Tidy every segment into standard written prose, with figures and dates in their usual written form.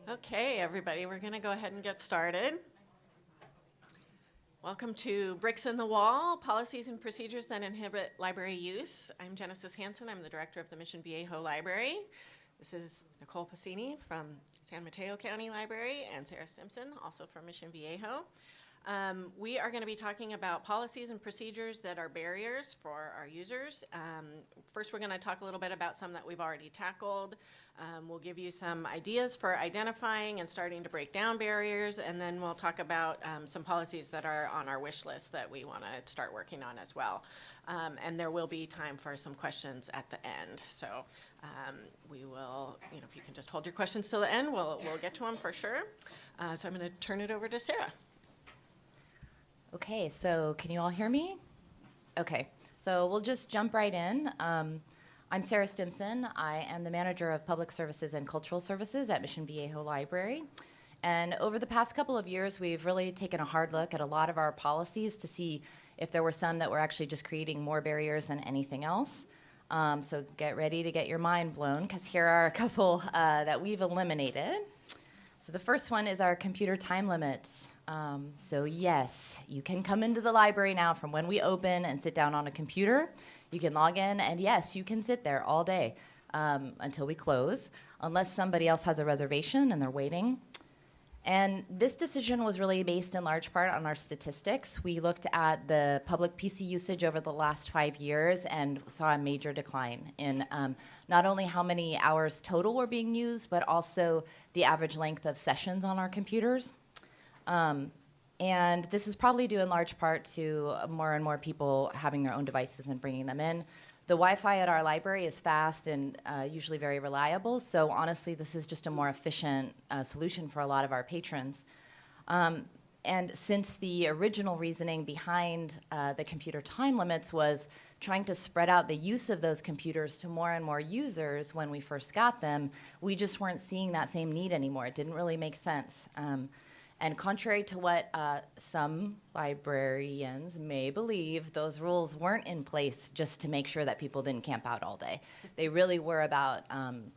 Okay, everybody, we're going to go ahead and get started. Welcome to Bricks in the Wall, Policies and Procedures that Inhibit Library Use. I'm Genesis Hansen. I'm the director of the Mission Viejo Library. This is Nicole Pacini from San Mateo County Library and Sarah Stimson, also from Mission Viejo. We are going to be talking about policies and procedures that are barriers for our users. First, we're going to talk a little bit about some that we've already tackled. We'll give you some ideas for identifying and starting to break down barriers, and then we'll talk about some policies that are on our wish list that we want to start working on as well. And there will be time for some questions at the end. So we will, if you can just hold your questions till the end, we'll get to them for sure. So I'm going to turn it over to Sarah. Okay, so can you all hear me? Okay, so we'll just jump right in. I'm Sarah Stimson. I am the manager of Public Services and Cultural Services at Mission Viejo Library. And over the past couple of years, we've really taken a hard look at a lot of our policies to see if there were some that were actually just creating more barriers than anything else. So get ready to get your mind blown, because here are a couple that we've eliminated. So the first one is our computer time limits. So yes, you can come into the library now from when we open and sit down on a computer. You can log in, and yes, you can sit there all day until we close, unless somebody else has a reservation and they're waiting. And this decision was really based in large part on our statistics. We looked at the public PC usage over the last 5 years and saw a major decline in not only how many hours total were being used, but also the average length of sessions on our computers. And this is probably due in large part to more and more people having their own devices and bringing them in. The Wi-Fi at our library is fast and usually very reliable, so honestly, this is just a more efficient solution for a lot of our patrons. And since the original reasoning behind the computer time limits was trying to spread out the use of those computers to more and more users when we first got them, we just weren't seeing that same need anymore. It didn't really make sense. And contrary to what some librarians may believe, those rules weren't in place just to make sure that people didn't camp out all day. They really were about,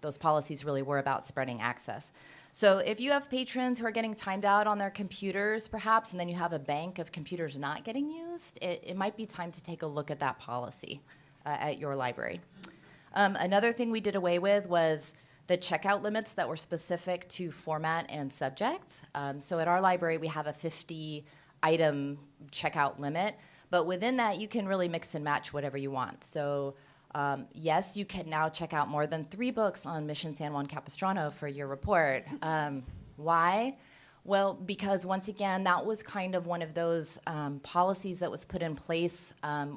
those policies really were about spreading access. So if you have patrons who are getting timed out on their computers, perhaps, and then you have a bank of computers not getting used, it might be time to take a look at that policy at your library. Another thing we did away with was the checkout limits that were specific to format and subject. So at our library, we have a 50-item checkout limit, but within that, you can really mix and match whatever you want. So yes, you can now check out more than 3 books on Mission San Juan Capistrano for your report. Why? Well, because once again, that was kind of one of those policies that was put in place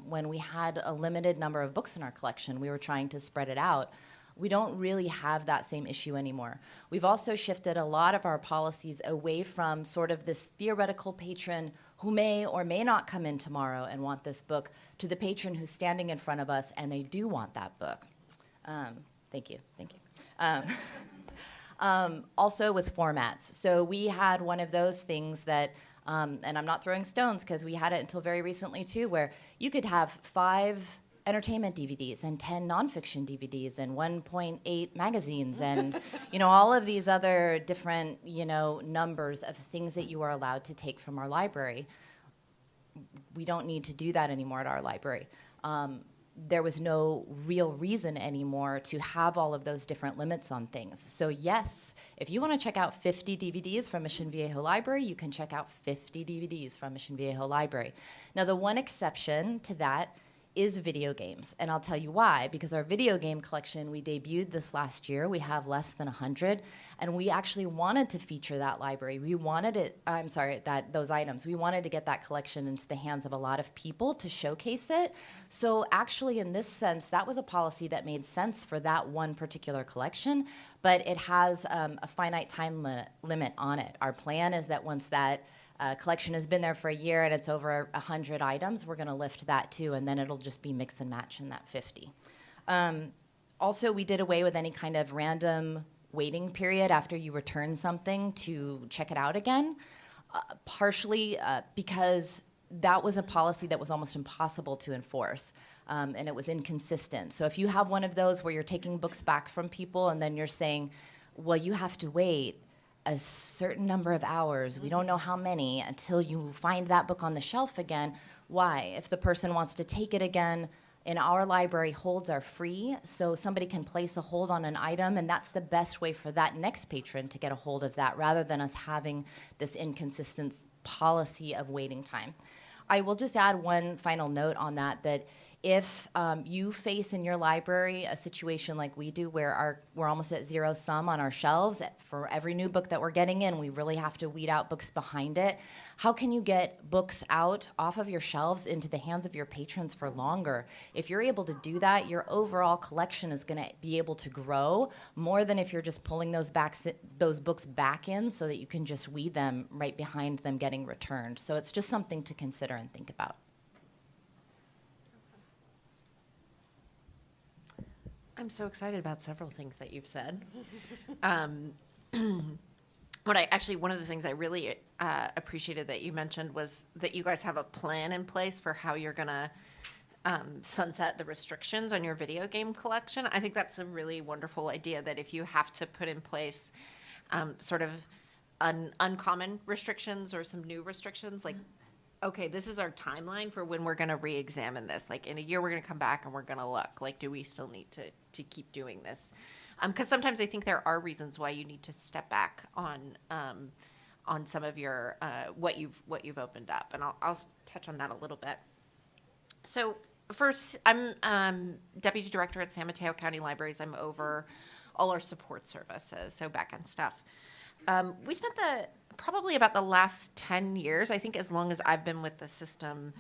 when we had a limited number of books in our collection. We were trying to spread it out. We don't really have that same issue anymore. We've also shifted a lot of our policies away from sort of this theoretical patron who may or may not come in tomorrow and want this book to the patron who's standing in front of us and they do want that book. Thank you. Also with formats. So we had one of those things that, and I'm not throwing stones because we had it until very recently too, where you could have 5 entertainment DVDs and 10 nonfiction DVDs and 1.8 magazines and all of these other different numbers of things that you are allowed to take from our library. We don't need to do that anymore at our library. There was no real reason anymore to have all of those different limits on things. So yes, if you want to check out 50 DVDs from Mission Viejo Library, you can check out 50 DVDs from Mission Viejo Library. Now the one exception to that is video games, and I'll tell you why. Because our video game collection, we debuted this last year. We have less than 100, and we actually wanted to feature that library. We wanted those items. We wanted to get that collection into the hands of a lot of people to showcase it. So actually, in this sense, that was a policy that made sense for that one particular collection, but it has a finite time limit on it. Our plan is that once that collection has been there for a year and it's over 100 items, we're going to lift that too, and then it'll just be mix and match in that 50. Also, we did away with any kind of random waiting period after you return something to check it out again, partially because that was a policy that was almost impossible to enforce, and it was inconsistent. So if you have one of those where you're taking books back from people and then you're saying, well, you have to wait, a certain number of hours. We don't know how many until you find that book on the shelf again. Why? If the person wants to take it again, in our library, holds are free, so somebody can place a hold on an item, and that's the best way for that next patron to get a hold of that, rather than us having this inconsistent policy of waiting time. I will just add one final note on that, that if you face in your library a situation like we do where we're almost at zero sum on our shelves, for every new book that we're getting in, we really have to weed out books behind it. How can you get books out off of your shelves into the hands of your patrons for longer? If you're able to do that, your overall collection is going to be able to grow more than if you're just pulling those books back in so that you can just weed them right behind them getting returned. So it's just something to consider and think about. I'm so excited about several things that you've said. One of the things I really appreciated that you mentioned was that you guys have a plan in place for how you're gonna sunset the restrictions on your video game collection. I think that's a really wonderful idea, that if you have to put in place sort of uncommon restrictions or some new restrictions, like, okay, this is our timeline for when we're going to re-examine this. Like, in a year, we're going to come back and we're going to look. Like, do we still need to keep doing this? Because sometimes I think there are reasons why you need to step back on some of your what you've opened up, and I'll touch on that a little bit. So first, I'm deputy director at San Mateo County Libraries. I'm over all our support services, so back-end stuff. We spent probably about the last 10 years, I think as long as I've been with the system,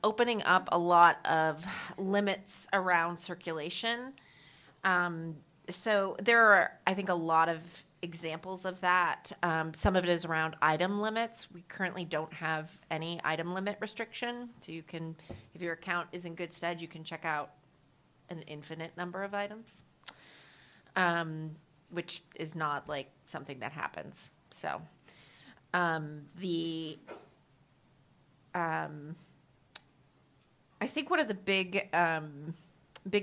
opening up a lot of limits around circulation. So there are, I think, a lot of examples of that. Some of it is around item limits. We currently don't have any item limit restriction. So you can, if your account is in good stead, you can check out an infinite number of items, which is not like something that happens. So I think one of the big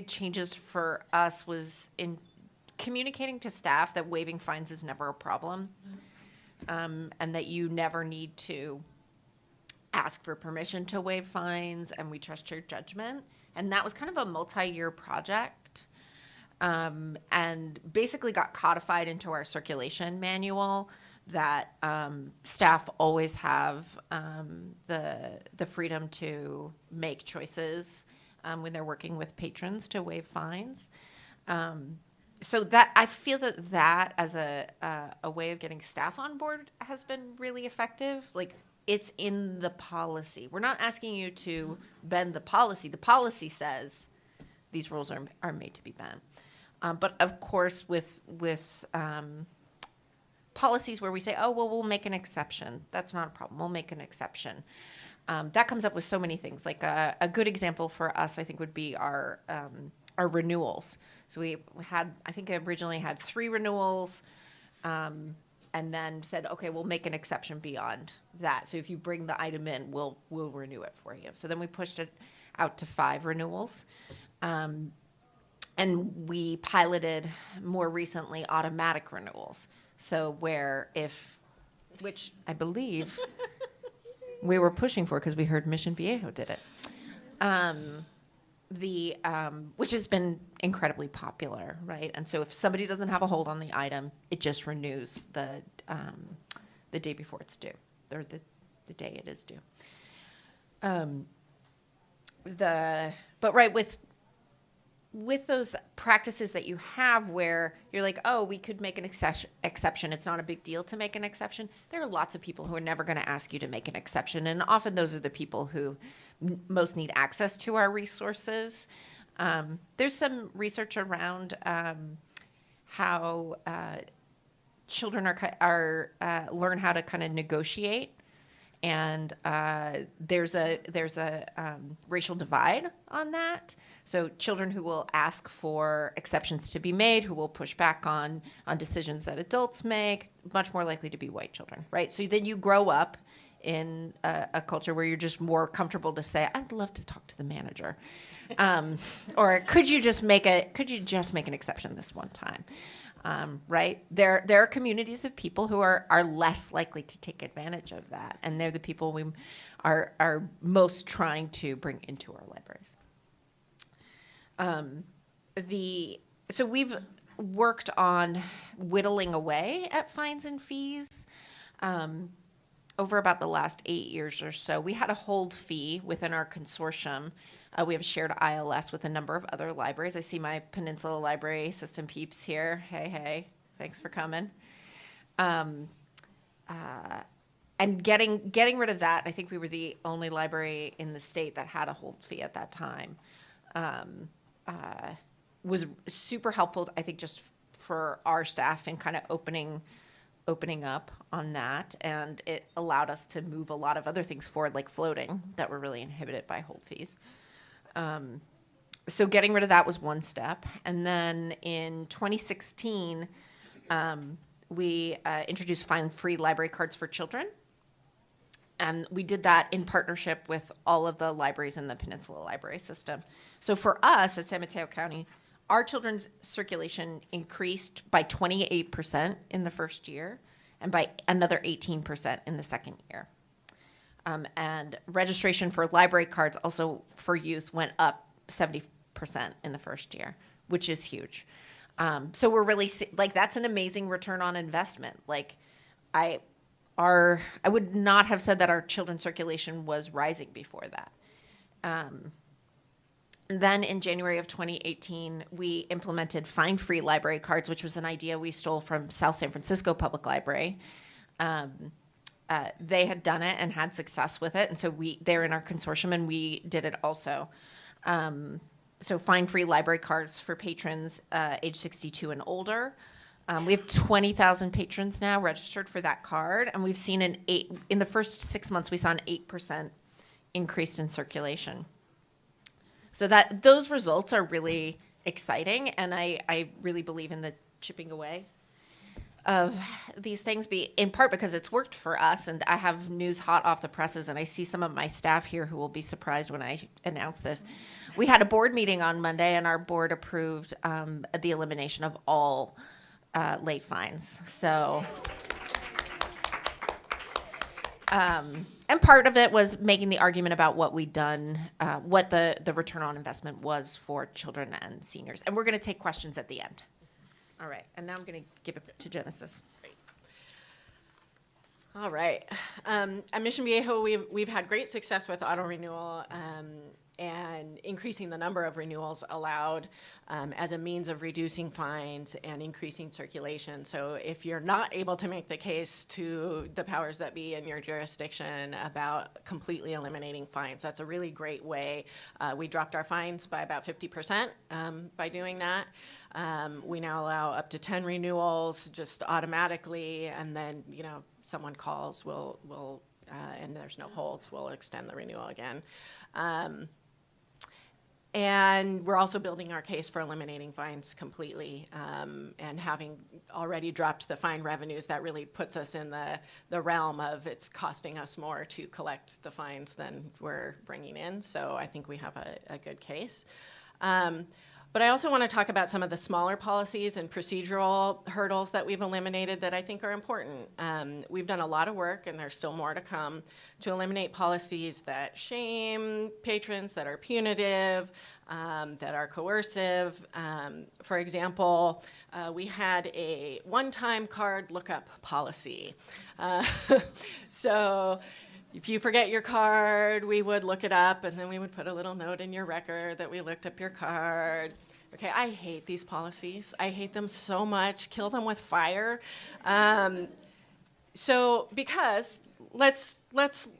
changes for us was in communicating to staff that waiving fines is never a problem, and that you never need to ask for permission to waive fines, and we trust your judgment. And that was kind of a multi-year project, and basically got codified into our circulation manual that staff always have the freedom to make choices when they're working with patrons to waive fines. So that, I feel that as a way of getting staff on board has been really effective. Like, it's in the policy. We're not asking you to bend the policy. The policy says these rules are made to be bent. But of course, with policies where we say, oh, well, we'll make an exception. That's not a problem. We'll make an exception. That comes up with so many things. Like a good example for us, I think, would be our renewals. So we had, I think, originally had 3 renewals, and then said, okay, we'll make an exception beyond that. So if you bring the item in, we'll renew it for you. So then we pushed it out to 5 renewals. And we piloted more recently automatic renewals. So which I believe we were pushing for because we heard Mission Viejo did it. Which has been incredibly popular, right? And so if somebody doesn't have a hold on the item, it just renews the day before it's due, or the day it is due. But right, with those practices that you have where you're like, oh, we could make an exception. It's not a big deal to make an exception. There are lots of people who are never going to ask you to make an exception. And often those are the people who most need access to our resources. There's some research around how children learn how to kind of negotiate. And there's a racial divide on that. So children who will ask for exceptions to be made, who will push back on decisions that adults make, much more likely to be white children, right? So then you grow up in a culture where you're just more comfortable to say, I'd love to talk to the manager. Or could you just make an exception this one time? right? There are communities of people who are less likely to take advantage of that, and they're the people we are most trying to bring into our libraries. So we've worked on whittling away at fines and fees over about the last 8 years or so. We had a hold fee within our consortium. We have a shared ILS with a number of other libraries. I see my Peninsula Library System peeps here. Hey, thanks for coming. And getting rid of that, I think we were the only library in the state that had a hold fee at that time. Was super helpful, I think, just for our staff in kind of opening up on that, and it allowed us to move a lot of other things forward, like floating, that were really inhibited by hold fees. So getting rid of that was one step. And then in 2016, we introduced fine-free library cards for children. And we did that in partnership with all of the libraries in the Peninsula Library System. So for us at San Mateo County, our children's circulation increased by 28% in the first year and by another 18% in the second year. And registration for library cards also for youth went up 70% in the first year, which is huge. So we're really that's an amazing return on investment. I would not have said that our children's circulation was rising before that. Then in January of 2018, we implemented fine-free library cards, which was an idea we stole from South San Francisco Public Library. They had done it and had success with it, and so they're in our consortium, and we did it also. So fine-free library cards for patrons age 62 and older. We have 20,000 patrons now registered for that card, and we've seen in the first 6 months, we saw an 8% increase in circulation. So those results are really exciting, and I really believe in the chipping away of these things, in part because it's worked for us, and I have news hot off the presses, and I see some of my staff here who will be surprised when I announce this. We had a board meeting on Monday, and our board approved the elimination of all late fines. So, and part of it was making the argument about what we'd done, what the return on investment was for children and seniors. And we're going to take questions at the end. All right, and now I'm going to give it to Genesis. All right. At Mission Viejo, we've had great success with auto renewal and increasing the number of renewals allowed as a means of reducing fines and increasing circulation. So if you're not able to make the case to the powers that be in your jurisdiction about completely eliminating fines, that's a really great way. We dropped our fines by about 50% by doing that. We now allow up to 10 renewals just automatically, and then, someone calls, we'll and there's no holds, we'll extend the renewal again. And we're also building our case for eliminating fines completely, and having already dropped the fine revenues, that really puts us in the realm of it's costing us more to collect the fines than we're bringing in. So I think we have a good case. But I also want to talk about some of the smaller policies and procedural hurdles that we've eliminated that I think are important. We've done a lot of work, and there's still more to come, to eliminate policies that shame patrons, that are punitive, that are coercive. For example, we had a one-time card lookup policy. So if you forget your card, we would look it up, and then we would put a little note in your record that we looked up your card. Okay, I hate these policies. I hate them so much. Kill them with fire. Because let's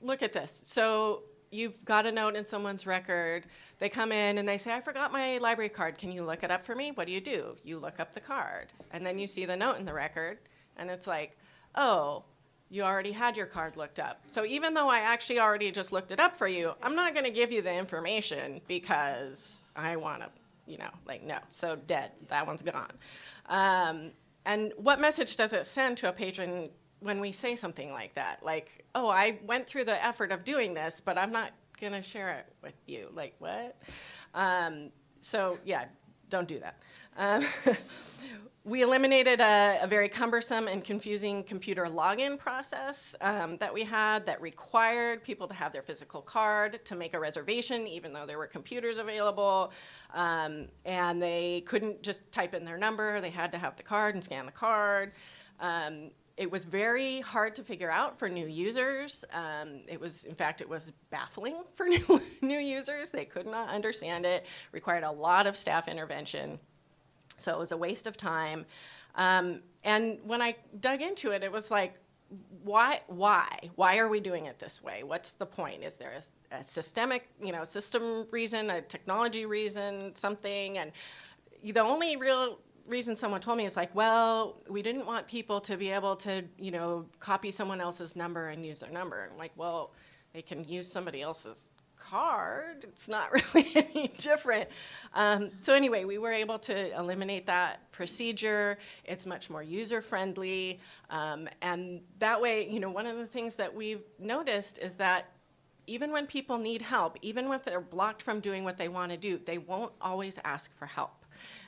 look at this. So you've got a note in someone's record. They come in and they say, I forgot my library card. Can you look it up for me? What do? You look up the card. And then you see the note in the record, and it's like, oh, you already had your card looked up. So even though I actually already just looked it up for you, I'm not going to give you the information because I want to, no. So dead. That one's gone. And what message does it send to a patron when we say something like that? Like, oh, I went through the effort of doing this, but I'm not going to share it with you. Like, what? So yeah, don't do that. We eliminated a very cumbersome and confusing computer login process that we had that required people to have their physical card to make a reservation, even though there were computers available. And they couldn't just type in their number. They had to have the card and scan the card. It was very hard to figure out for new users. In fact, it was baffling for new users. They could not understand it, required a lot of staff intervention. So it was a waste of time. And when I dug into it, it was like, why? Why are we doing it this way? What's the point? Is there a systemic, system reason, a technology reason, something? And the only real reason someone told me is like, well, we didn't want people to be able to, copy someone else's number and use their number. And I'm like, well, they can use somebody else's card. It's not really any different. So anyway, we were able to eliminate that procedure. It's much more user-friendly. And that way, one of the things that we've noticed is that even when people need help, even when they're blocked from doing what they want to do, they won't always ask for help.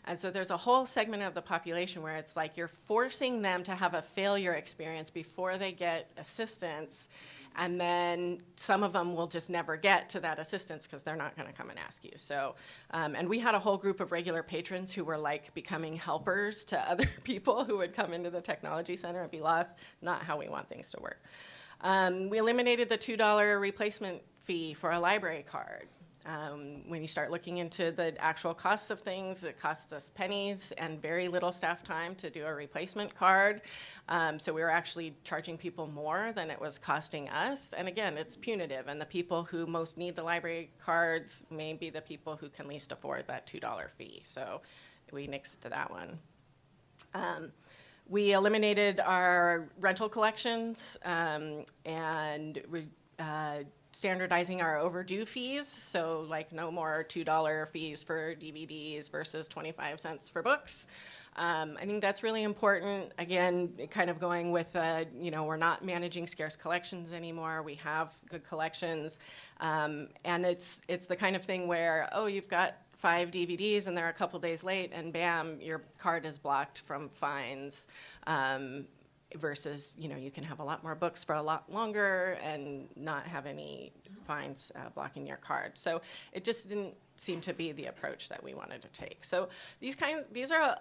And so there's a whole segment of the population where it's like you're forcing them to have a failure experience before they get assistance. And then some of them will just never get to that assistance because they're not going to come and ask you. So, and we had a whole group of regular patrons who were like becoming helpers to other people who would come into the technology center and be lost. Not how we want things to work. We eliminated the $2 replacement fee for a library card. When you start looking into the actual costs of things, it costs us pennies and very little staff time to do a replacement card. So we were actually charging people more than it was costing us. And again, it's punitive. And the people who most need the library cards may be the people who can least afford that $2 fee. So we nixed that one. We eliminated our rental collections and standardizing our overdue fees, so like no more $2 fees for DVDs versus 25 cents for books. I think that's really important. Again, kind of going with, we're not managing scarce collections anymore. We have good collections. And it's the kind of thing where, you've got 5 DVDs and they're a couple days late and bam, your card is blocked from fines. Versus, you can have a lot more books for a lot longer and not have any fines blocking your card. So it just didn't seem to be the approach that we wanted to take. So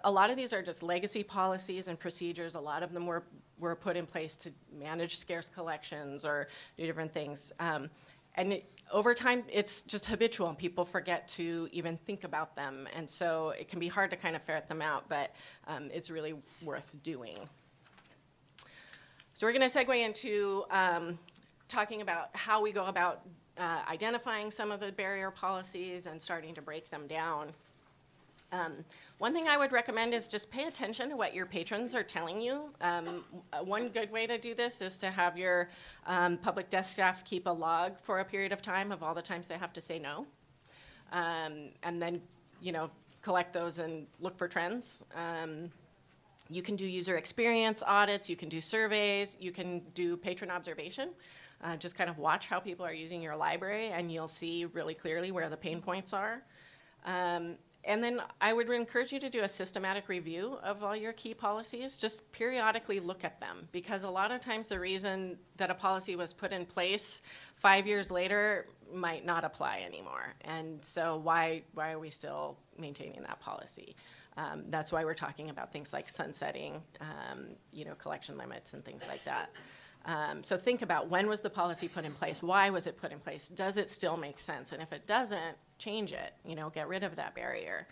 a lot of these are just legacy policies and procedures. A lot of them were put in place to manage scarce collections or do different things. Over time, it's just habitual and people forget to even think about them. And so it can be hard to kind of ferret them out, but it's really worth doing. So we're going to segue into talking about how we go about identifying some of the barrier policies and starting to break them down. One thing I would recommend is just pay attention to what your patrons are telling you. One good way to do this is to have your public desk staff keep a log for a period of time of all the times they have to say no. And then, collect those and look for trends. You can do user experience audits, you can do surveys, you can do patron observation. Just kind of watch how people are using your library and you'll see really clearly where the pain points are. And then I would encourage you to do a systematic review of all your key policies. Just periodically look at them because a lot of times the reason that a policy was put in place 5 years later might not apply anymore. And so why are we still maintaining that policy? That's why we're talking about things like sunsetting, collection limits and things like that. So think about when was the policy put in place? Why was it put in place? Does it still make sense? And if it doesn't, change it, get rid of that barrier.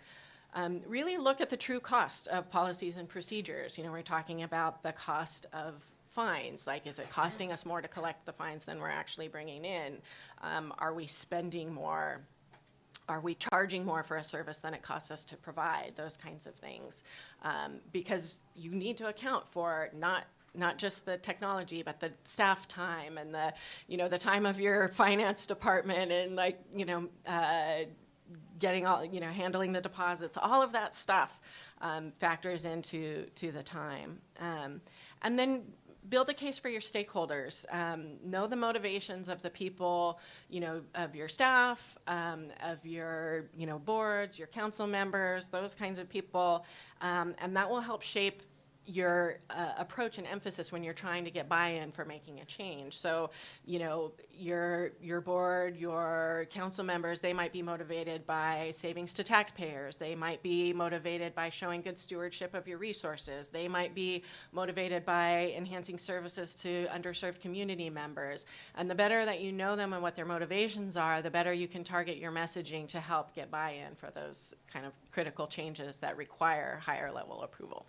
Really look at the true cost of policies and procedures. We're talking about the cost of fines. Like, is it costing us more to collect the fines than we're actually bringing in? Are we spending more? Are we charging more for a service than it costs us to provide? Those kinds of things. Because you need to account for not just the technology, but the staff time and the time of your finance department and getting all, handling the deposits. All of that stuff factors into the time. And then build a case for your stakeholders. Know the motivations of the people, of your staff, of your, boards, your council members, those kinds of people, and that will help shape your approach and emphasis when you're trying to get buy-in for making a change. So, your board, your council members, they might be motivated by savings to taxpayers. They might be motivated by showing good stewardship of your resources. They might be motivated by enhancing services to underserved community members. And the better that you know them and what their motivations are, the better you can target your messaging to help get buy-in for those kind of critical changes that require higher level approval.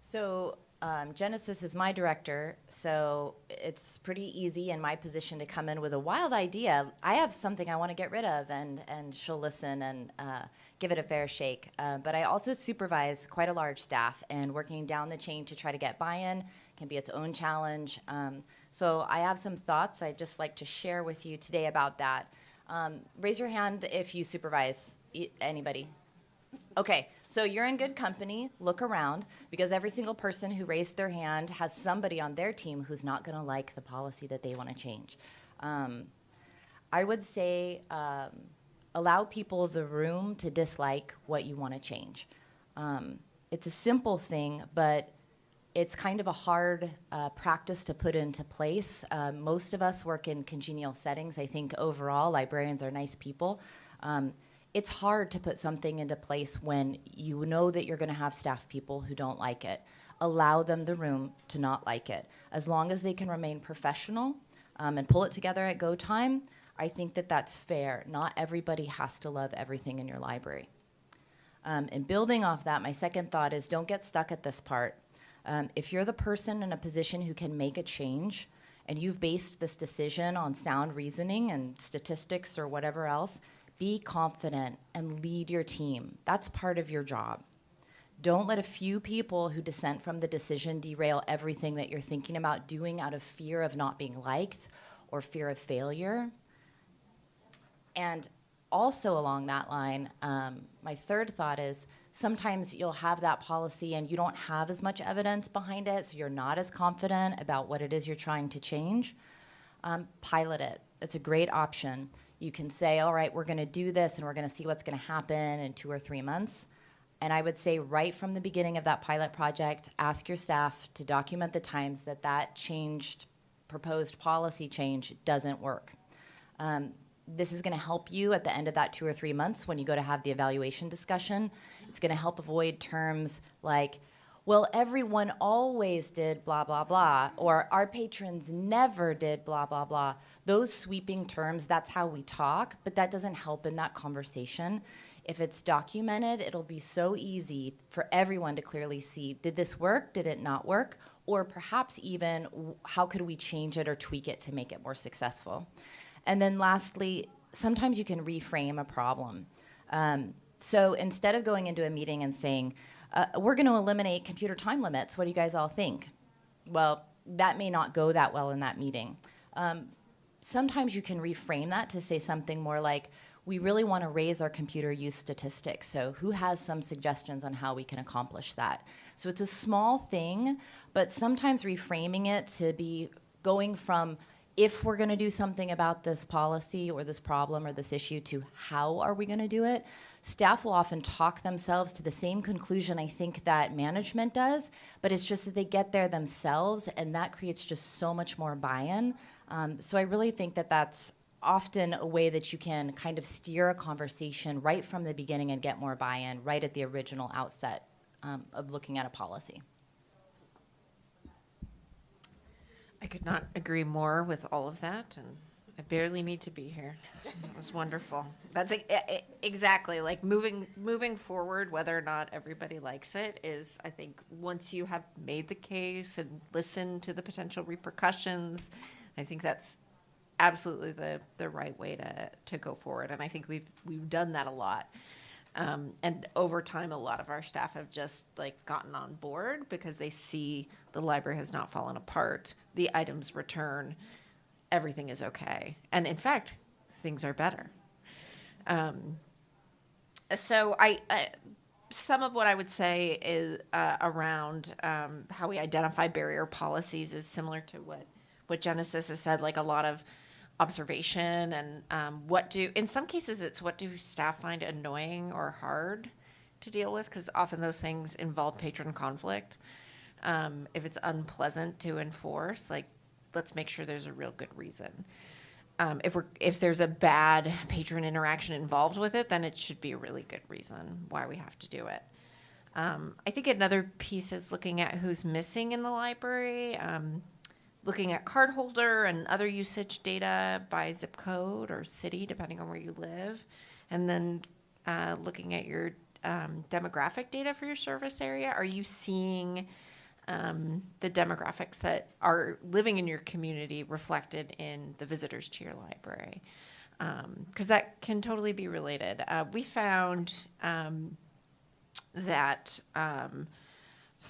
So Genesis is my director, so it's pretty easy in my position to come in with a wild idea. I have something I want to get rid of, and she'll listen and give it a fair shake. But I also supervise quite a large staff, and working down the chain to try to get buy-in can be its own challenge. So I have some thoughts I'd just like to share with you today about that. Raise your hand if you supervise anybody. Okay, so you're in good company. Look around, because every single person who raised their hand has somebody on their team who's not going to like the policy that they want to change. I would say allow people the room to dislike what you want to change. It's a simple thing, but it's kind of a hard practice to put into place. Most of us work in congenial settings. I think overall librarians are nice people. It's hard to put something into place when you know that you're going to have staff people who don't like it. Allow them the room to not like it. As long as they can remain professional and pull it together at go time, I think that that's fair. Not everybody has to love everything in your library. And building off that, my second thought is don't get stuck at this part. If you're the person in a position who can make a change, and you've based this decision on sound reasoning and statistics or whatever else, be confident and lead your team. That's part of your job. Don't let a few people who dissent from the decision derail everything that you're thinking about doing out of fear of not being liked or fear of failure. And also along that line, my third thought is sometimes you'll have that policy and you don't have as much evidence behind it, so you're not as confident about what it is you're trying to change. Pilot it. It's a great option. You can say, all right, we're going to do this and we're going to see what's going to happen in 2 or 3 months. And I would say right from the beginning of that pilot project, ask your staff to document the times that that changed, proposed policy change doesn't work. This is going to help you at the end of that 2 or 3 months when you go to have the evaluation discussion. It's going to help avoid terms like, well, everyone always did blah, blah, blah, or our patrons never did blah, blah, blah. Those sweeping terms, that's how we talk, but that doesn't help in that conversation. If it's documented, it'll be so easy for everyone to clearly see, did this work, did it not work, or perhaps even how could we change it or tweak it to make it more successful. And then lastly, sometimes you can reframe a problem. So instead of going into a meeting and saying, we're going to eliminate computer time limits. What do you guys all think? Well, that may not go that well in that meeting. Sometimes you can reframe that to say something more like, we really want to raise our computer use statistics. So who has some suggestions on how we can accomplish that? So it's a small thing, but sometimes reframing it to be going from if we're going to do something about this policy or this problem or this issue to how are we going to do it, staff will often talk themselves to the same conclusion I think that management does, but it's just that they get there themselves, and that creates just so much more buy-in. So I really think that that's often a way that you can kind of steer a conversation right from the beginning and get more buy-in right at the original outset of looking at a policy. I could not agree more with all of that, and I barely need to be here. It was wonderful. That's exactly like moving forward, whether or not everybody likes it is, I think, once you have made the case and listened to the potential repercussions, I think that's absolutely the right way to go forward. And I think we've done that a lot. And over time, a lot of our staff have just gotten on board because they see the library has not fallen apart. The items return, everything is okay. And in fact, things are better. So some of what I would say is around how we identify barrier policies is similar to what Genesis has said, like a lot of observation and in some cases it's what do staff find annoying or hard to deal with, because often those things involve patron conflict. If it's unpleasant to enforce, like, let's make sure there's a real good reason. If there's a bad patron interaction involved with it, then it should be a really good reason why we have to do it. I think another piece is looking at who's missing in the library, looking at cardholder and other usage data by zip code or city, depending on where you live, and then looking at your demographic data for your service area. Are you seeing the demographics that are living in your community reflected in the visitors to your library? Because that can totally be related. We found that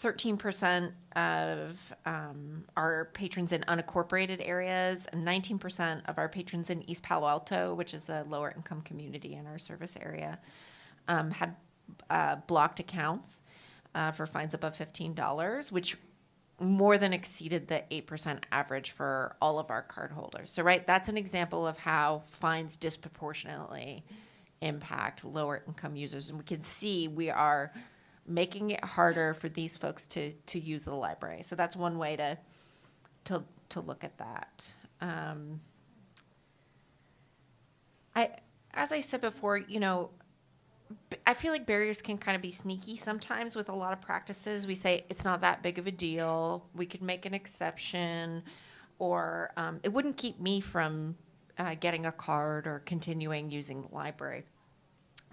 13% of our patrons in unincorporated areas, and 19% of our patrons in East Palo Alto, which is a lower income community in our service area, had blocked accounts for fines above $15, which more than exceeded the 8% average for all of our cardholders. So, right, that's an example of how fines disproportionately impact lower income users. And we can see we are making it harder for these folks to use the library. So that's one way to look at that. As I said before, I feel like barriers can kind of be sneaky sometimes with a lot of practices. We say it's not that big of a deal. We could make an exception, or it wouldn't keep me from getting a card or continuing using the library.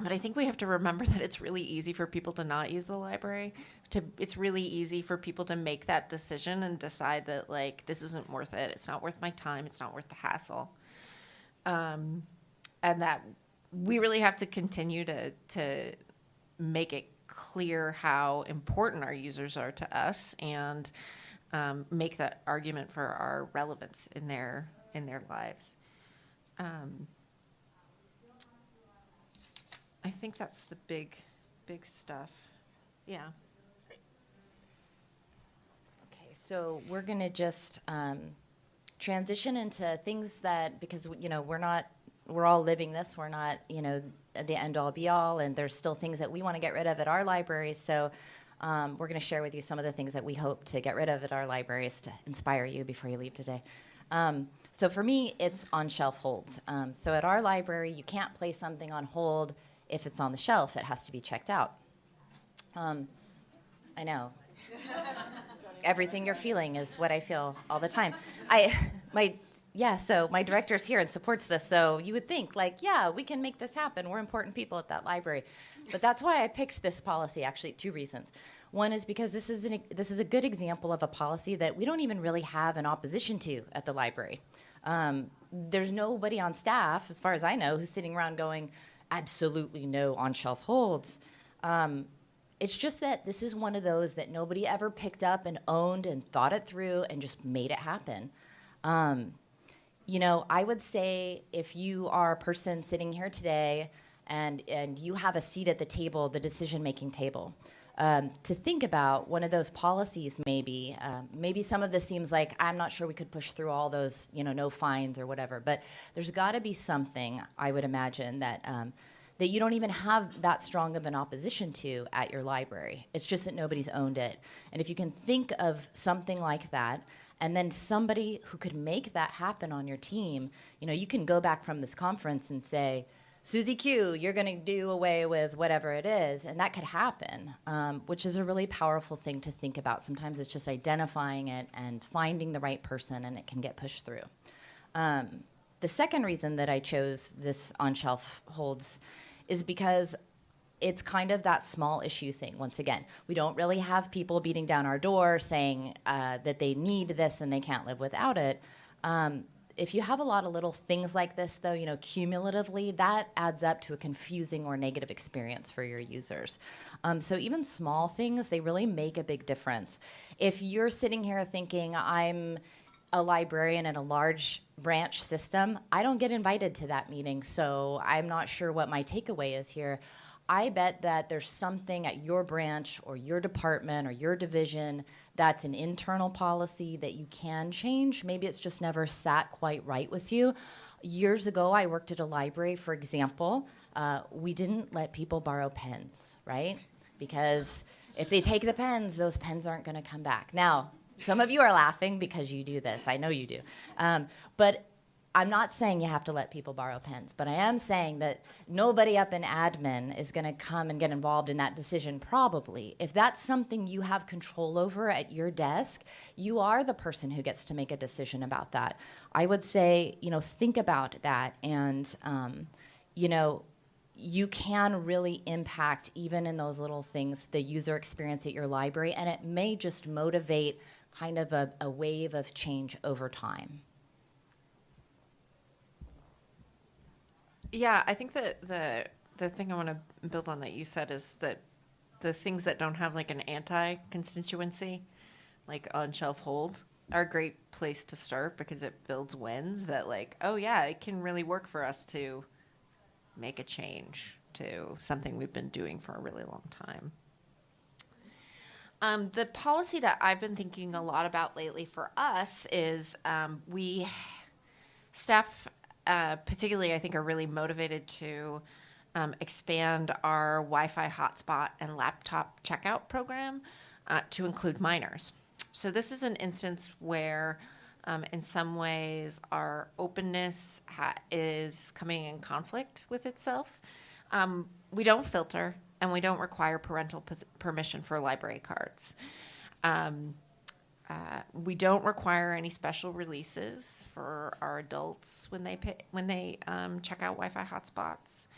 But I think we have to remember that it's really easy for people to not use the library. It's really easy for people to make that decision and decide that, like, this isn't worth it. It's not worth my time. It's not worth the hassle. And that we really have to continue to make it clear how important our users are to us, and make that argument for our relevance in their lives. I think that's the big stuff. Yeah. Okay, so we're going to just transition into things that, because we're all living this. We're not, the end all be all, and there's still things that we want to get rid of at our libraries. So we're going to share with you some of the things that we hope to get rid of at our libraries to inspire you before you leave today. So for me, it's on-shelf holds. So at our library, you can't place something on hold if it's on the shelf. It has to be checked out. I know. Everything you're feeling is what I feel all the time. So my director's here and supports this, so you would think, like, yeah, we can make this happen. We're important people at that library. But that's why I picked this policy, actually, 2 reasons. One is because this is a good example of a policy that we don't even really have an opposition to at the library. There's nobody on staff, as far as I know, who's sitting around going, absolutely no on-shelf holds. It's just that this is one of those that nobody ever picked up and owned and thought it through and just made it happen. I would say if you are a person sitting here today and you have a seat at the table, the decision-making table, to think about one of those policies maybe. Maybe some of this seems like, I'm not sure we could push through all those, no fines or whatever, but there's got to be something, I would imagine, that you don't even have that strong of an opposition to at your library. It's just that nobody's owned it. And if you can think of something like that, and then somebody who could make that happen on your team, you can go back from this conference and say, Susie Q, you're going to do away with whatever it is, and that could happen, which is a really powerful thing to think about. Sometimes it's just identifying it and finding the right person, and it can get pushed through. The second reason that I chose this on-shelf holds is because it's kind of that small issue thing. Once again, we don't really have people beating down our door saying that they need this and they can't live without it. If you have a lot of little things like this, though, cumulatively, that adds up to a confusing or negative experience for your users. So even small things, they really make a big difference. If you're sitting here thinking, I'm a librarian in a large branch system, I don't get invited to that meeting, so I'm not sure what my takeaway is here. I bet that there's something at your branch or your department or your division that's an internal policy that you can change. Maybe it's just never sat quite right with you. Years ago, I worked at a library, for example. We didn't let people borrow pens, right? Because if they take the pens, those pens aren't going to come back. Now, some of you are laughing because you do this. I know you do. But I'm not saying you have to let people borrow pens, but I am saying that nobody up in admin is going to come and get involved in that decision, probably. If that's something you have control over at your desk, you are the person who gets to make a decision about that. I would say, think about that, and, you can really impact, even in those little things, the user experience at your library, and it may just motivate kind of a wave of change over time. Yeah, I think that the thing I want to build on that you said is that the things that don't have like an anti-constituency, like on-shelf holds, are a great place to start because it builds wins that like, oh yeah, it can really work for us to make a change to something we've been doing for a really long time. The policy that I've been thinking a lot about lately for us is staff, particularly, I think, are really motivated to expand our Wi-Fi hotspot and laptop checkout program to include minors. So this is an instance where, in some ways, our openness is coming in conflict with itself. We don't filter, and we don't require parental permission for library cards. We don't require any special releases for our adults when they check out Wi-Fi hotspots.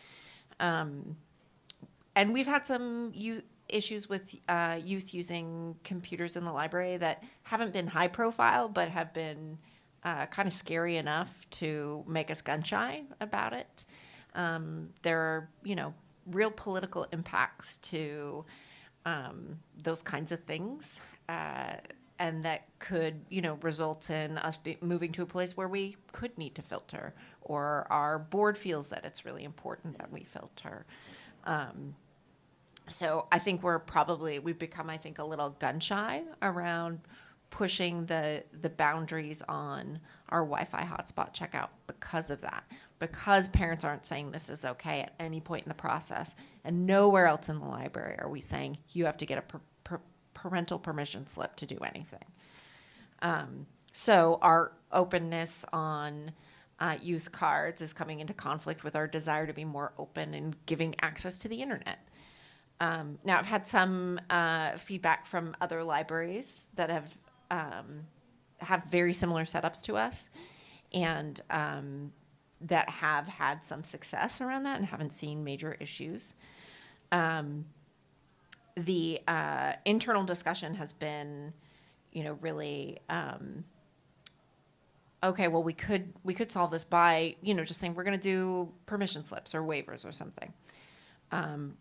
And we've had some issues with youth using computers in the library that haven't been high profile, but have been kind of scary enough to make us gun shy about it. There are, real political impacts to those kinds of things. And that could, result in us moving to a place where we could need to filter, or our board feels that it's really important that we filter. So I think we've become, I think, a little gun shy around pushing the boundaries on our Wi-Fi hotspot checkout because of that. Because parents aren't saying this is okay at any point in the process, and nowhere else in the library are we saying you have to get a parental permission slip to do anything. So our openness on youth cards is coming into conflict with our desire to be more open and giving access to the internet. Now, I've had some feedback from other libraries that have very similar setups to us, and that have had some success around that and haven't seen major issues. The internal discussion has been, really, okay, well, we could solve this by, just saying we're going to do permission slips or waivers or something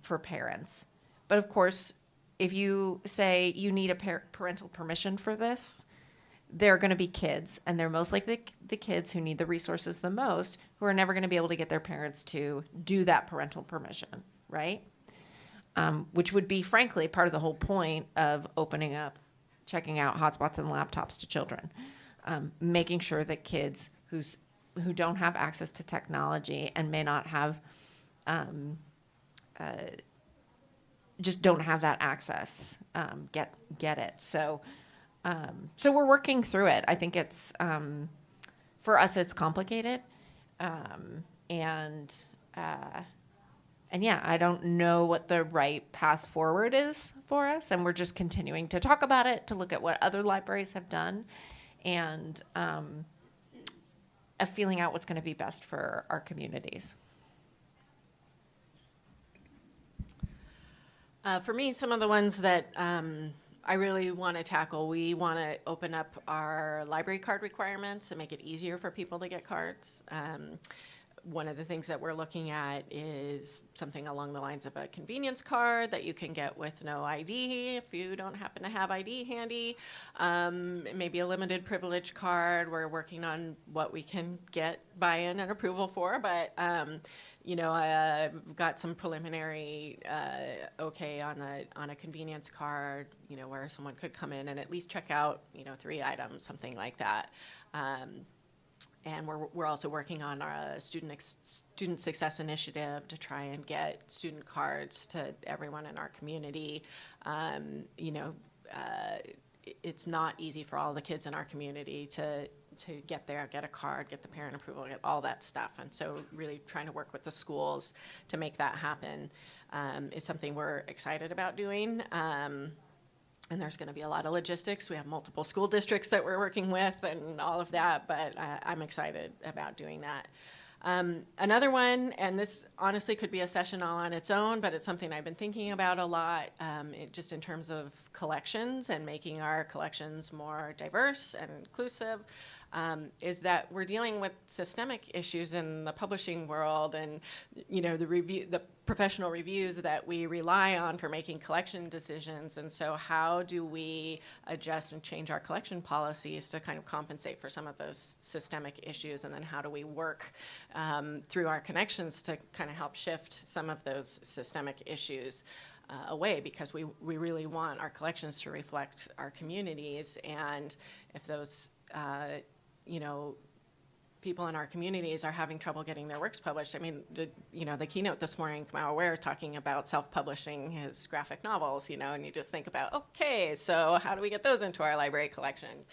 for parents. But of course, if you say you need a parental permission for this, there are going to be kids, and they're most likely the kids who need the resources the most, who are never going to be able to get their parents to do that parental permission, right? Which would be, frankly, part of the whole point of opening up, checking out hotspots and laptops to children, making sure that kids who don't have access to technology and may not have, just don't have that access, get it. So we're working through it. I think it's, for us, it's complicated, and yeah, I don't know what the right path forward is for us, and we're just continuing to talk about it, to look at what other libraries have done, and feeling out what's going to be best for our communities. For me, some of the ones that I really want to tackle, we want to open up our library card requirements and make it easier for people to get cards. One of the things that we're looking at is something along the lines of a convenience card that you can get with no ID if you don't happen to have ID handy. Maybe a limited privilege card. We're working on what we can get buy-in and approval for, but got some preliminary okay on a convenience card, where someone could come in and at least check out, 3 items, something like that. And we're also working on our student success initiative to try and get student cards to everyone in our community. It's not easy for all the kids in our community to get there, get a card, get the parent approval, get all that stuff. And so really trying to work with the schools to make that happen is something we're excited about doing. And there's going to be a lot of logistics. We have multiple school districts that we're working with and all of that, but I'm excited about doing that. Another one, and this honestly could be a session all on its own, but it's something I've been thinking about a lot, just in terms of collections and making our collections more diverse and inclusive, is that we're dealing with systemic issues in the publishing world, and the professional reviews that we rely on for making collection decisions. And so how do we adjust and change our collection policies to kind of compensate for some of those systemic issues? And then how do we work through our connections to kind of help shift some of those systemic issues away, because we really want our collections to reflect our communities. And if those people in our communities are having trouble getting their works published. I mean, the keynote this morning, Kamau Ware talking about self-publishing his graphic novels, and you just think about, okay, so how do we get those into our library collections?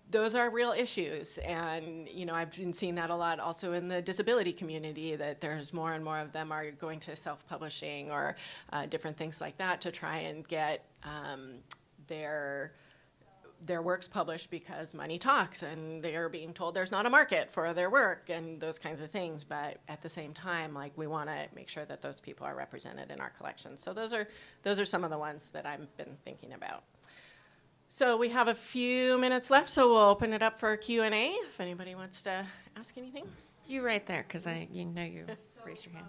Those are real issues, and I've been seeing that a lot also in the disability community, that there's more and more of them are going to self-publishing or different things like that to try and get their works published, because money talks and they're being told there's not a market for their work and those kinds of things. But at the same time, we want to make sure that those people are represented in our collections. So those are some of the ones that I've been thinking about. So we have a few minutes left, so we'll open it up for Q&A if anybody wants to ask anything. You right there, because you raised your hand.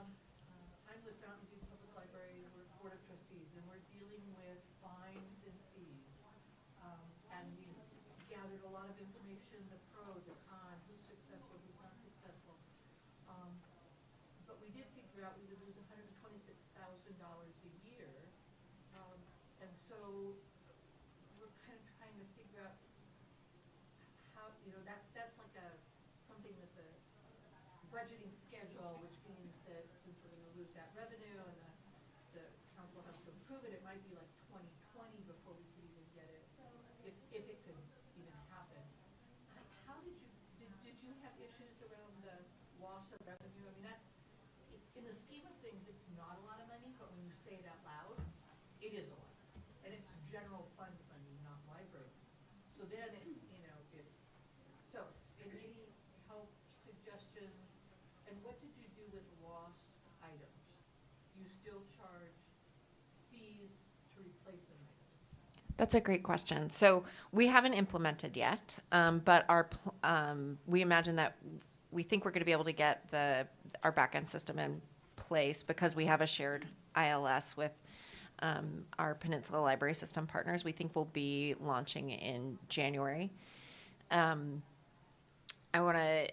I'm with Mountain View Public Library, we're Board of Trustees, and we're dealing with fines and fees. And we gathered a lot of information, the pro, the con, who's successful, who's not successful. But we did figure out we would lose $126,000 a year. And so we're kind of trying to figure out how, that's like something with the budgeting schedule, which means that since we're going to lose that revenue and the council has to approve it, it might be like 2020 before we could even get it, if it could even happen. How did you have issues around the loss of revenue? I mean, in the scheme of things, it's not a lot of money, but when you say it out loud, it is a lot. And it's general fund money, not library. So then, so any help, suggestions, and what did you do with lost items? Do you still charge fees to replace an item? That's a great question. So we haven't implemented yet, but we imagine that we think we're going to be able to get our back-end system in place, because we have a shared ILS with our Peninsula Library System partners. We think we'll be launching in January. I want to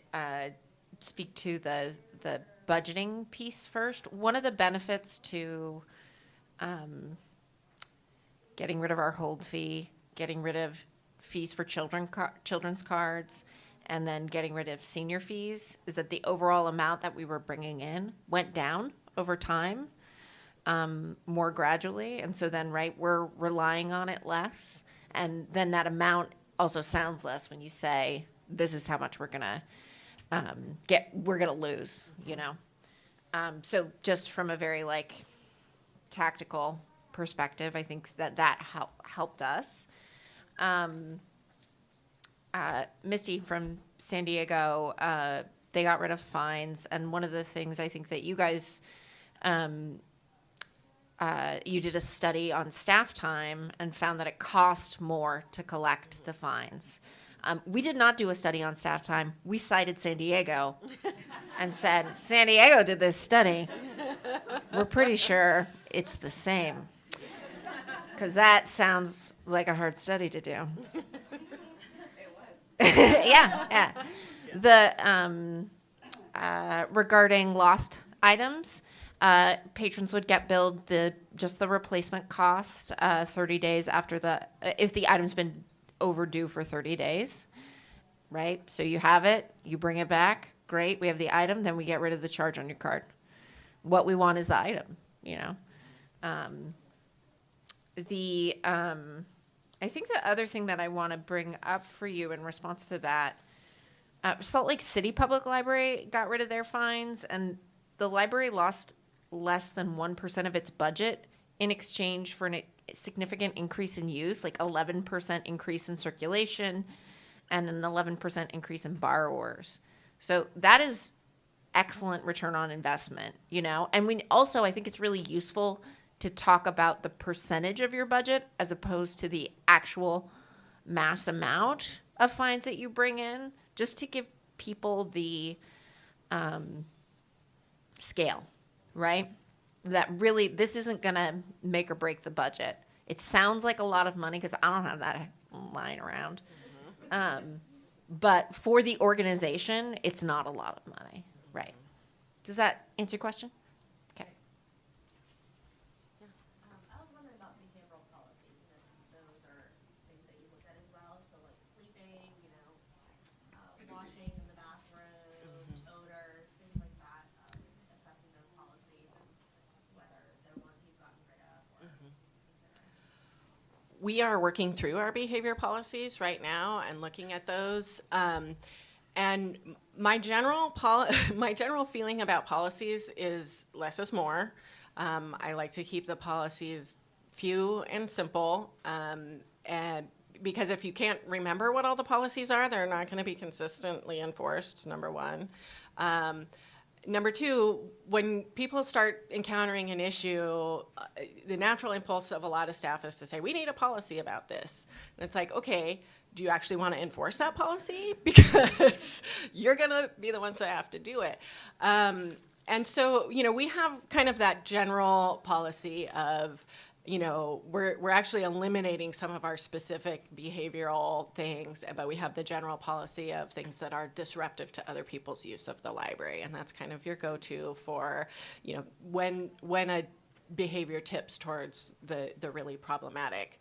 speak to the budgeting piece first. One of the benefits to getting rid of our hold fee, getting rid of fees for children's cards, and then getting rid of senior fees is that the overall amount that we were bringing in went down over time, more gradually. And so then, we're relying on it less. And then that amount also sounds less when you say, this is how much we're going to lose, So just from a very tactical perspective, I think that helped us. Misty from San Diego, they got rid of fines. And one of the things I think that you guys, you did a study on staff time and found that it cost more to collect the fines. We did not do a study on staff time. We cited San Diego and said, San Diego did this study. We're pretty sure it's the same. Because that sounds like a hard study to do. It was. Yeah. regarding lost items, patrons would get billed just the replacement cost 30 days after if the item's been overdue for 30 days, right? So you have it, you bring it back, great, we have the item, then we get rid of the charge on your card. What we want is the item, you know? I think the other thing that I want to bring up for you in response to that, Salt Lake City Public Library got rid of their fines, and the library lost less than 1% of its budget in exchange for a significant increase in use, like 11% increase in circulation and an 11% increase in borrowers. So that is excellent return on investment, you know? And I think it's really useful to talk about the percentage of your budget as opposed to the actual mass amount of fines that you bring in, just to give people the scale, right? That really, this isn't going to make or break the budget. It sounds like a lot of money because I don't have that lying around. But for the organization, it's not a lot of money, right? Does that answer your question? Okay. I was wondering about behavioral policies, and if those are things that you look at as well. So like sleeping, washing in the bathroom, odors, things like that. Assessing those policies and whether they're ones you've gotten rid of or considering. We are working through our behavior policies right now and looking at those. And my general feeling about policies is less is more. I like to keep the policies few and simple, and because if you can't remember what all the policies are, they're not going to be consistently enforced, number one. Number two, when people start encountering an issue, the natural impulse of a lot of staff is to say, we need a policy about this. And it's like, okay, do you actually want to enforce that policy? Because you're going to be the ones that have to do it. And so, we have kind of that general policy of, we're actually eliminating some of our specific behavioral things, but we have the general policy of things that are disruptive to other people's use of the library. And that's kind of your go-to for, when a behavior tips towards the really problematic.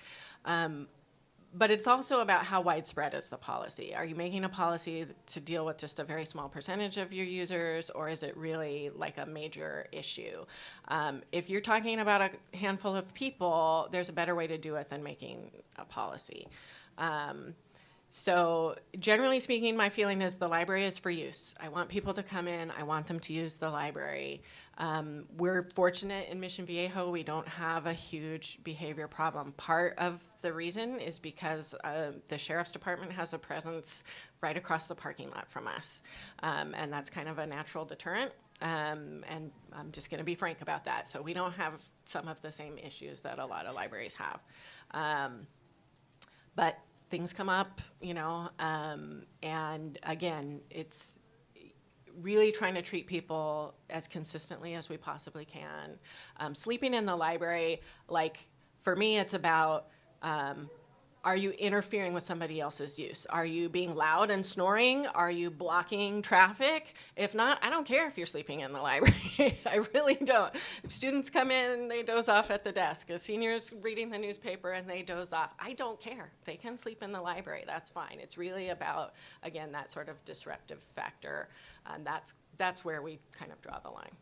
But it's also about how widespread is the policy. Are you making a policy to deal with just a very small percentage of your users, or is it really like a major issue? If you're talking about a handful of people, there's a better way to do it than making a policy. So generally speaking, my feeling is the library is for use. I want people to come in. I want them to use the library. We're fortunate in Mission Viejo, we don't have a huge behavior problem. Part of the reason is because the Sheriff's Department has a presence right across the parking lot from us. And that's kind of a natural deterrent. And I'm just going to be frank about that. So we don't have some of the same issues that a lot of libraries have. But things come up, and again, it's really trying to treat people as consistently as we possibly can. Sleeping in the library, like for me, it's about, are you interfering with somebody else's use? Are you being loud and snoring? Are you blocking traffic? If not, I don't care if you're sleeping in the library. I really don't. If students come in, they doze off at the desk. If seniors reading the newspaper and they doze off, I don't care. They can sleep in the library. That's fine. It's really about, again, that sort of disruptive factor. And that's where we kind of draw the line.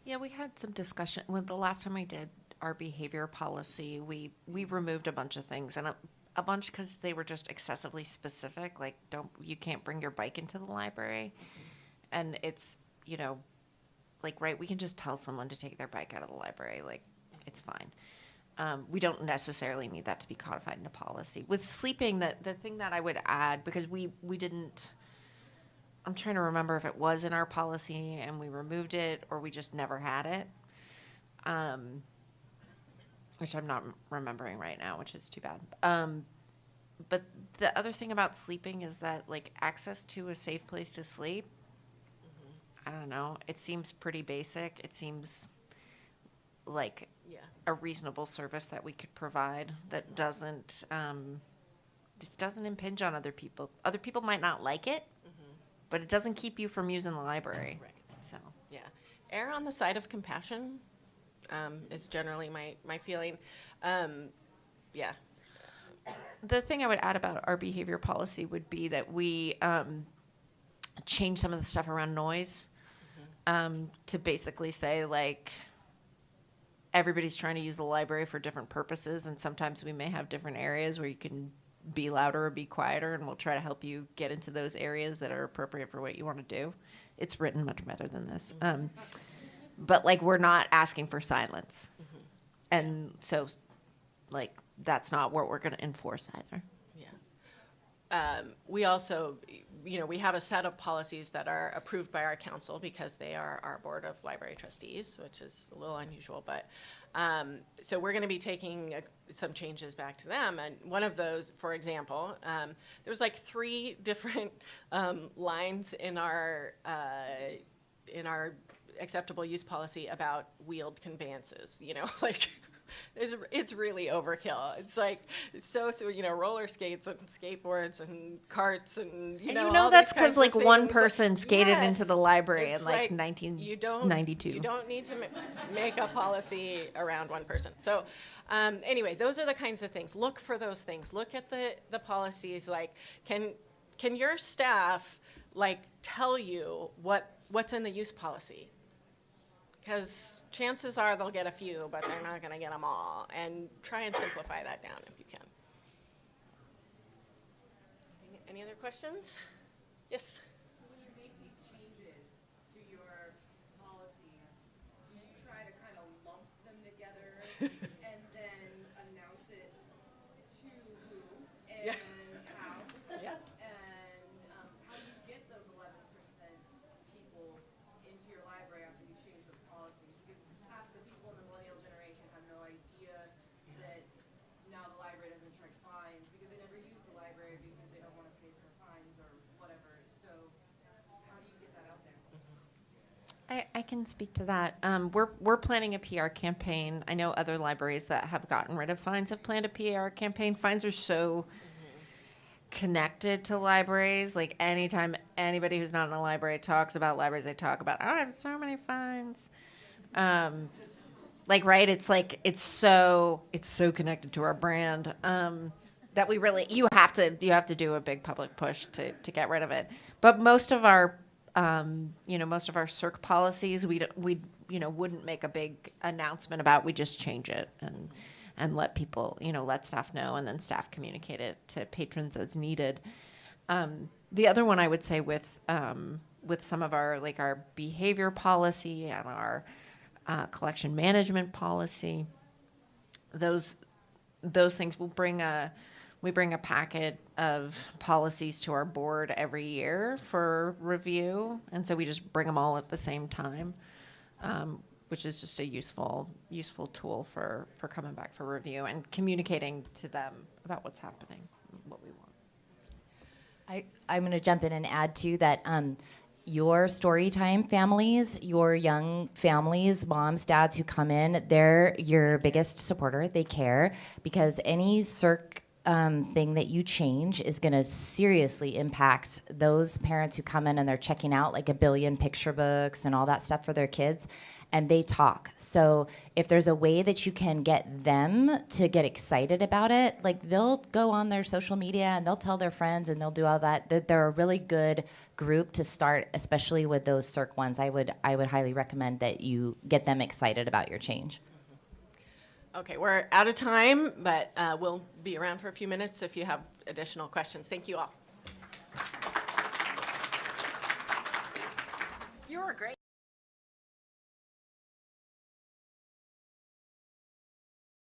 Yeah, we had some discussion. The last time we did our behavior policy, we removed a bunch of things, and a bunch because they were just excessively specific. Like, you can't bring your bike into the library, and it's right. We can just tell someone to take their bike out of the library. Like, it's fine. We don't necessarily need that to be codified into policy. With sleeping, the thing that I would add, because we didn't. I'm trying to remember if it was in our policy and we removed it or we just never had it. Which I'm not remembering right now, which is too bad. But the other thing about sleeping is that, like, access to a safe place to sleep, I don't know, it seems pretty basic. It seems like a reasonable service that we could provide that doesn't just doesn't impinge on other people. Other people might not like it, but it doesn't keep you from using the library. Right. So, Yeah. Err on the side of compassion is generally my feeling. Yeah. the thing I would add about our behavior policy would be that we change some of the stuff around noise to basically say, like, everybody's trying to use the library for different purposes, and sometimes we may have different areas where you can be louder or be quieter, and we'll try to help you get into those areas that are appropriate for what you want to do. It's written much better than this. But, like, we're not asking for silence. And so, like, that's not what we're going to enforce either. Yeah. We also, we have a set of policies that are approved by our council because they are our board of library trustees, which is a little unusual, but so we're going to be taking some changes back to them. And one of those, for example, there's like 3 different lines in our acceptable use policy about wheeled conveyances, like it's really overkill. It's like, so, roller skates and skateboards and carts and, And all that's these kinds because, like, of one things. person skated Yes. into the library It's in, like, you don't 1992. You don't need to make a policy around one person. So anyway, those are the kinds of things. Look for those things. Look at the policies. Like, can your staff, like, tell you what's in the use policy? Because chances are they'll get a few, but they're not going to get them all. And try and simplify that down if you can. Any other questions? Yes? When you make these changes to your policies, do you try to kind of lump them together and then announce it to who and how? Yeah. And how do you get those 11% people into your library after you change those policies? Because half the people in the millennial generation have no idea that now the library doesn't charge fines because they never use the library because they don't want to pay for fines or whatever. So how do you get that out there? I can speak to that. We're planning a PR campaign. I know other libraries that have gotten rid of fines have planned a PR campaign. Fines are so connected to libraries. Like, anytime anybody who's not in a library talks about libraries, they talk about, oh, I have so many fines. Like, right? It's like it's so connected to our brand that we really you have to do a big public push to get rid of it. But most of our most of our circ policies, we wouldn't make a big announcement about. We just change it and let people, let staff know, and then staff communicate it to patrons as needed. The other one I would say with some of our, like, our behavior policy and our collection management policy, those things we bring a packet of policies to our board every year for review, and so we just bring them all at the same time, which is just a useful tool for coming back for review and communicating to them about what's happening, what we want. I'm going to jump in and add to that. Your Storytime families, your young families, moms, dads who come in, they're your biggest supporter. They care because any circ thing that you change is going to seriously impact those parents who come in and they're checking out like a billion picture books and all that stuff for their kids, and they talk. So if there's a way that you can get them to get excited about it, like, they'll go on their social media and they'll tell their friends and they'll do all that. They're a really good group to start, especially with those circ ones. I would highly recommend that you get them excited about your change. Okay, we're out of time, but we'll be around for a few minutes if you have additional questions. Thank you all. You were great.